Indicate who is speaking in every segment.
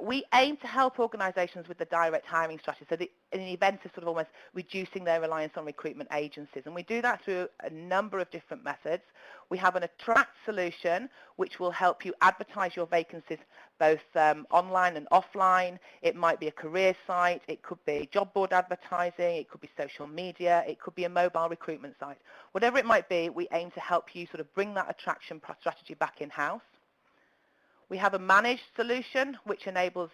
Speaker 1: We aim to help organisations with the direct hiring strategy, so in the event of sort of almost reducing their reliance on recruitment agencies. And we do that through a number of different methods. We have an attract solution, which will help you advertise your vacancies both online and offline. It might be a career site, it could be job board advertising, it could be social media, it could be a mobile recruitment site. Whatever it might be, we aim to help you sort of bring that attraction strategy back in-house. We have a managed solution which enables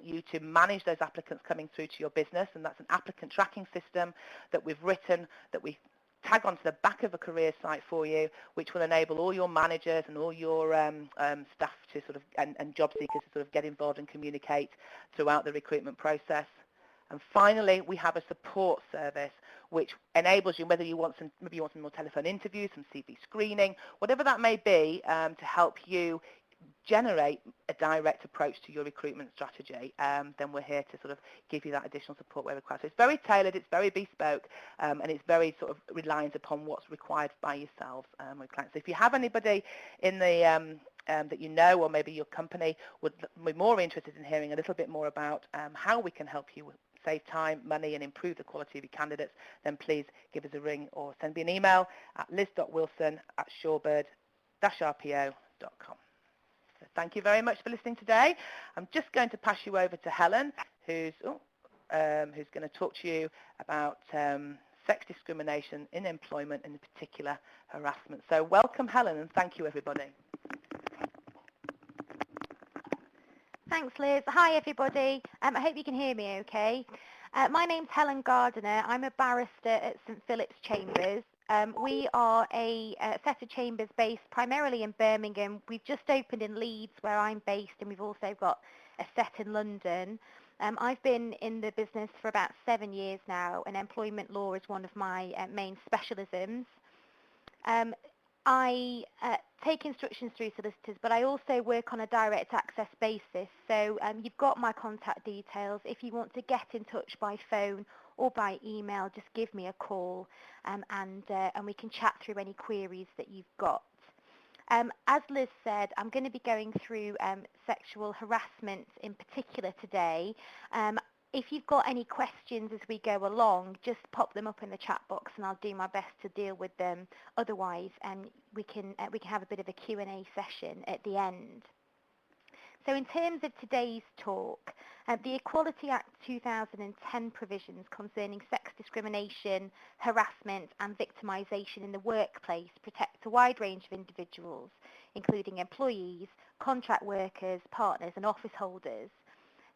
Speaker 1: you to manage those applicants coming through to your business, and that's an applicant tracking system that we've written, that we tag onto the back of a career site for you, which will enable all your managers and all your staff to sort of and job seekers to sort of get involved and communicate throughout the recruitment process. And finally, we have a support service which enables you, whether you want some, maybe you want some more telephone interviews, some CV screening, whatever that may be, to help you generate a direct approach to your recruitment strategy, then we're here to sort of give you that additional support where required. So it's very tailored, it's very bespoke, and it's very sort of reliant upon what's required by yourselves with clients. So if you have anybody in the that you know, or maybe your company would be more interested in hearing a little bit more about how we can help you save time, money, and improve the quality of your candidates, then please give us a ring or send me an email at liz.wilson@shorebird-rpo.com. So thank you very much for listening today. I'm just going to pass you over to Helen, who's going to talk to you about sex discrimination in employment, and in particular harassment. So welcome, Helen, and thank you, everybody.
Speaker 2: Thanks, Liz. Hi, everybody. I hope you can hear me okay. My name's Helen Gardiner. I'm a barrister at St Philip's Chambers. We are a set of chambers based primarily in Birmingham. We've just opened in Leeds, where I'm based, and we've also got a set in London. I've been in the business for about 7 years now, and employment law is one of my main specialisms. I take instructions through solicitors, but I also work on a direct access basis. So you've got my contact details. If you want to get in touch by phone or by email, just give me a call, and we can chat through any queries that you've got. As Liz said, I'm going to be going through sexual harassment in particular today. If you've got any questions as we go along, just pop them up in the chat box and I'll do my best to deal with them. Otherwise, we can have a bit of a Q&A session at the end. So in terms of today's talk, the Equality Act 2010 provisions concerning sex discrimination, harassment and victimisation in the workplace protect a wide range of individuals, including employees, contract workers, partners and office holders.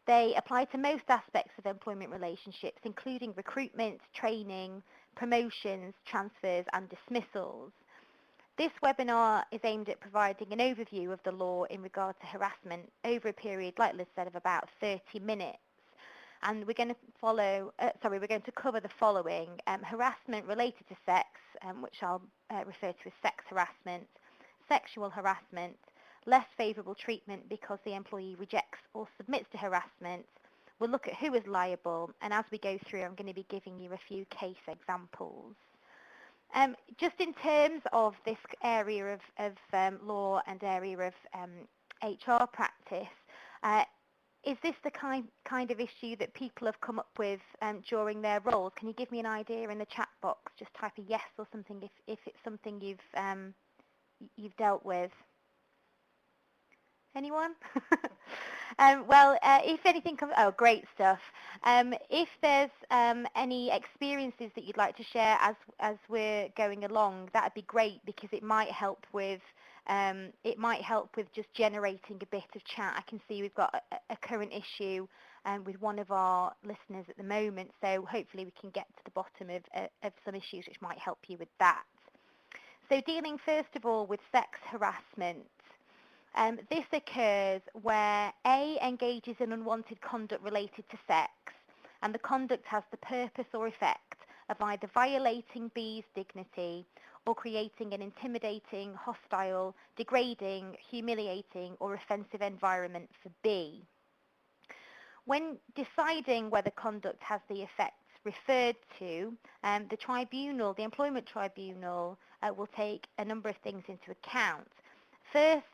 Speaker 2: They apply to most aspects of employment relationships, including recruitment, training, promotions, transfers and dismissals. This webinar is aimed at providing an overview of the law in regard to harassment over a period, like Liz said, of about 30 minutes. And we're going to cover the following: harassment related to sex, which I'll refer to as sex harassment, sexual harassment, less favourable treatment because the employee rejects or submits to harassment. We'll look at who is liable, and as we go through, I'm going to be giving you a few case examples. Just in terms of this area of law and area of HR practice, is this the kind of issue that people have come up with during their roles? Can you give me an idea in the chat box? Just type a yes or something if it's something you've dealt with. Anyone? If anything comes, oh, great stuff. If there's any experiences that you'd like to share as we're going along, that'd be great, because it might help with just generating a bit of chat. I can see we've got a current issue with one of our listeners at the moment, so hopefully we can get to the bottom of some issues which might help you with that. So dealing first of all with sex harassment. This occurs where A, engages in unwanted conduct related to sex, and the conduct has the purpose or effect of either violating B's dignity or creating an intimidating, hostile, degrading, humiliating or offensive environment for B. When deciding whether conduct has the effects referred to, the employment tribunal will take a number of things into account. First,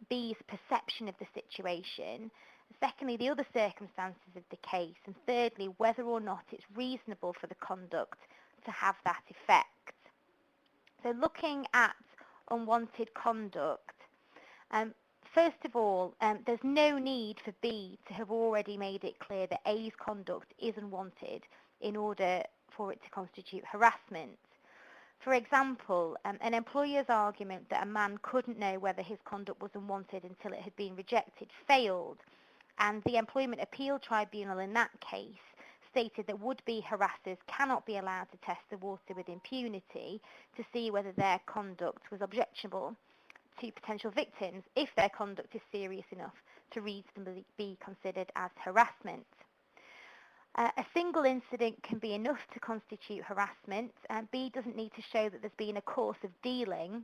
Speaker 2: B's perception of the situation, secondly, the other circumstances of the case, and thirdly, whether or not it's reasonable for the conduct to have that effect. So looking at unwanted conduct, first of all, there's no need for B to have already made it clear that A's conduct is unwanted in order for it to constitute harassment. For example, an employer's argument that a man couldn't know whether his conduct was unwanted until it had been rejected failed, and the Employment Appeal Tribunal in that case stated that would-be harassers cannot be allowed to test the water with impunity to see whether their conduct was objectionable to potential victims if their conduct is serious enough to reasonably be considered as harassment. A single incident can be enough to constitute harassment, and B doesn't need to show that there's been a course of dealing.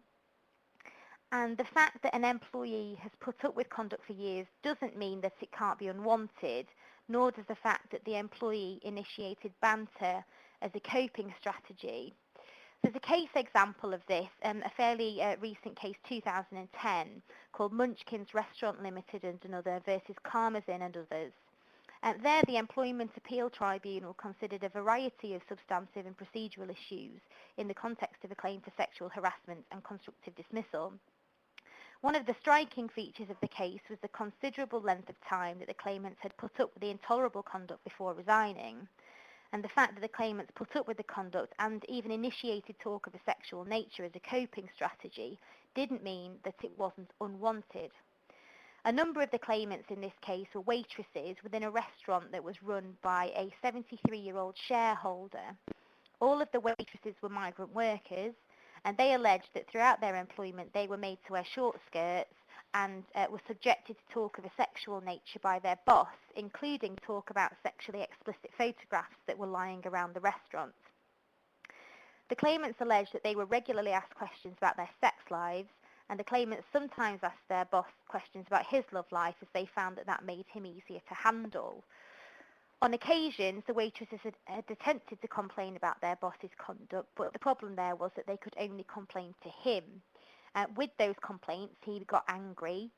Speaker 2: And the fact that an employee has put up with conduct for years doesn't mean that it can't be unwanted, nor does the fact that the employee initiated banter as a coping strategy. There's a case example of this, a fairly recent case, 2010, called Munchkin's Restaurant Limited and Another versus Karmazin and others. There, the Employment Appeal Tribunal considered a variety of substantive and procedural issues in the context of a claim for sexual harassment and constructive dismissal. One of the striking features of the case was the considerable length of time that the claimants had put up with the intolerable conduct before resigning, and the fact that the claimants put up with the conduct and even initiated talk of a sexual nature as a coping strategy didn't mean that it wasn't unwanted. A number of the claimants in this case were waitresses within a restaurant that was run by a 73-year-old shareholder. All of the waitresses were migrant workers, and they alleged that throughout their employment they were made to wear short skirts and were subjected to talk of a sexual nature by their boss, including talk about sexually explicit photographs that were lying around the restaurant. The claimants alleged that they were regularly asked questions about their sex lives, and the claimants sometimes asked their boss questions about his love life as they found that that made him easier to handle. On occasions, the waitresses had attempted to complain about their boss's conduct, but the problem there was that they could only complain to him. With those complaints, he got angry.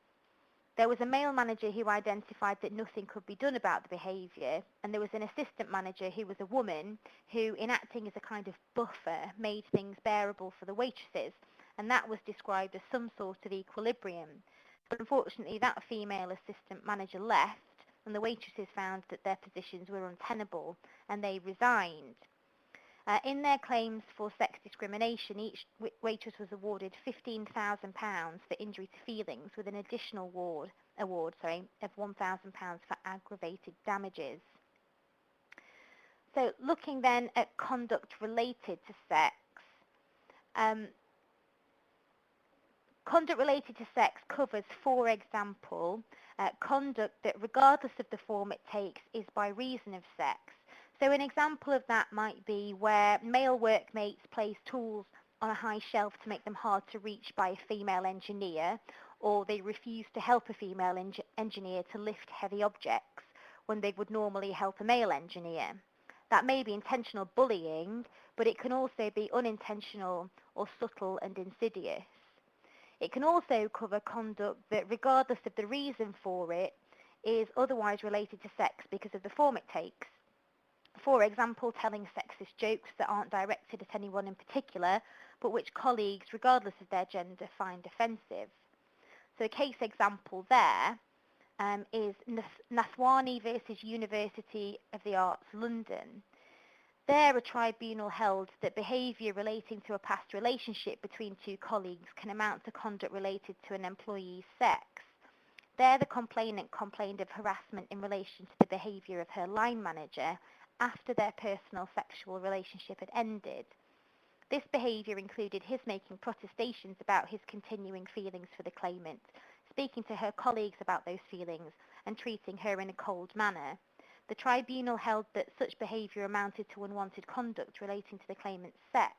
Speaker 2: There was a male manager who identified that nothing could be done about the behaviour, and there was an assistant manager who was a woman who, in acting as a kind of buffer, made things bearable for the waitresses, and that was described as some sort of equilibrium. But unfortunately, that female assistant manager left, and the waitresses found that their positions were untenable, and they resigned. In their claims for sex discrimination, each waitress was awarded £15,000 for injury to feelings, with an additional award of £1,000 for aggravated damages. So looking then at conduct related to sex, conduct related to sex covers, for example, conduct that, regardless of the form it takes, is by reason of sex. So an example of that might be where male workmates place tools on a high shelf to make them hard to reach by a female engineer, or they refuse to help a female engineer to lift heavy objects when they would normally help a male engineer. That may be intentional bullying, but it can also be unintentional or subtle and insidious. It can also cover conduct that, regardless of the reason for it, is otherwise related to sex because of the form it takes. For example, telling sexist jokes that aren't directed at anyone in particular, but which colleagues, regardless of their gender, find offensive. So a case example there is Nathwani versus University of the Arts, London. There, a tribunal held that behaviour relating to a past relationship between two colleagues can amount to conduct related to an employee's sex. There, the complainant complained of harassment in relation to the behaviour of her line manager after their personal sexual relationship had ended. This behaviour included his making protestations about his continuing feelings for the claimant, speaking to her colleagues about those feelings, and treating her in a cold manner. The tribunal held that such behaviour amounted to unwanted conduct relating to the claimant's sex.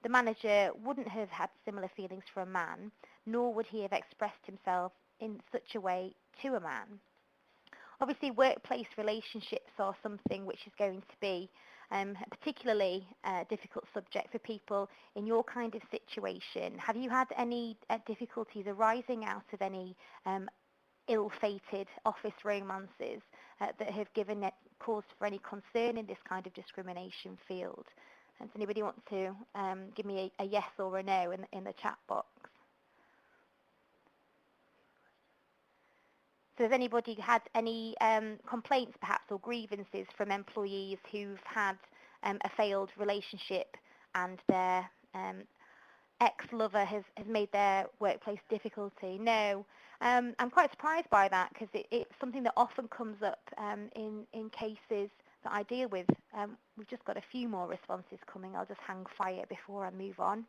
Speaker 2: The manager wouldn't have had similar feelings for a man, nor would he have expressed himself in such a way to a man. Obviously, workplace relationships are something which is going to be particularly difficult subject for people in your kind of situation. Have you had any difficulties arising out of any ill-fated office romances that have given it cause for any concern in this kind of discrimination field? Does anybody want to give me a yes or a no in the chat box? So has anybody had any complaints perhaps or grievances from employees who've had a failed relationship and their ex-lover has made their workplace difficulty? No. I'm quite surprised by that because it's something that often comes up in cases that I deal with. We've just got a few more responses coming. I'll just hang fire before I move on.